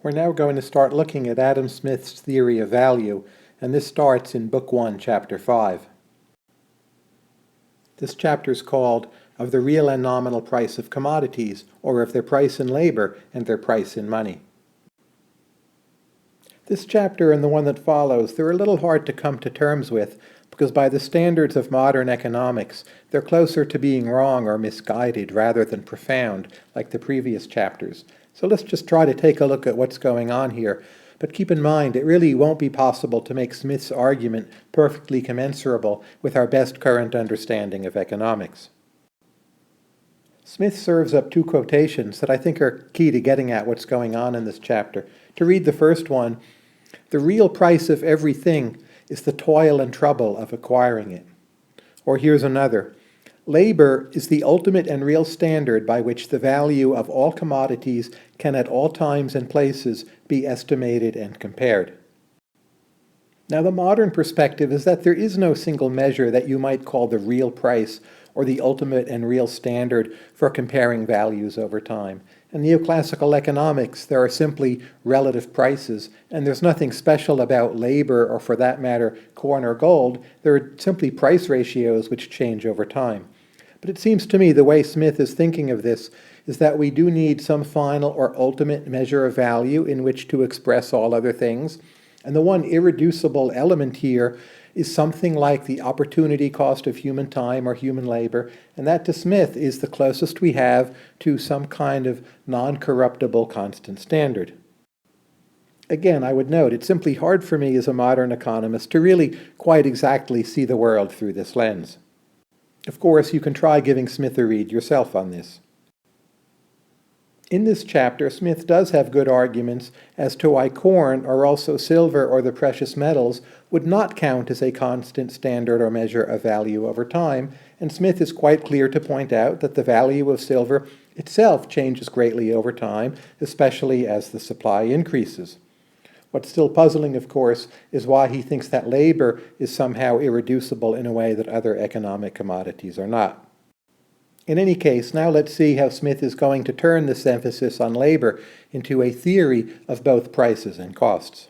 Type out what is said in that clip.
We're now going to start looking at Adam Smith's theory of value, and this starts in Book 1, Chapter 5. This chapter is called Of the Real and Nominal Price of Commodities, or of their price in labor and their price in money. This chapter and the one that follows, they're a little hard to come to terms with, because by the standards of modern economics, they're closer to being wrong or misguided rather than profound, like the previous chapters. So let's just try to take a look at what's going on here. But keep in mind, it really won't be possible to make Smith's argument perfectly commensurable with our best current understanding of economics. Smith serves up two quotations that I think are key to getting at what's going on in this chapter. To read the first one, "The real price of everything is the toil and trouble of acquiring it." Or here's another, "Labor is the ultimate and real standard by which the value of all commodities can at all times and places be estimated and compared." Now, the modern perspective is that there is no single measure that you might call the real price or the ultimate and real standard for comparing values over time. In neoclassical economics, there are simply relative prices, and there's nothing special about labor or, for that matter, corn or gold. There are simply price ratios which change over time. But it seems to me the way Smith is thinking of this is that we do need some final or ultimate measure of value in which to express all other things. And the one irreducible element here is something like the opportunity cost of human time or human labor, and that to Smith is the closest we have to some kind of non-corruptible constant standard. Again, I would note, it's simply hard for me as a modern economist to really quite exactly see the world through this lens. Of course, you can try giving Smith a read yourself on this. In this chapter, Smith does have good arguments as to why corn, or also silver or the precious metals, would not count as a constant standard or measure of value over time, and Smith is quite clear to point out that the value of silver itself changes greatly over time, especially as the supply increases. What's still puzzling, of course, is why he thinks that labor is somehow irreducible in a way that other economic commodities are not. In any case, now let's see how Smith is going to turn this emphasis on labor into a theory of both prices and costs.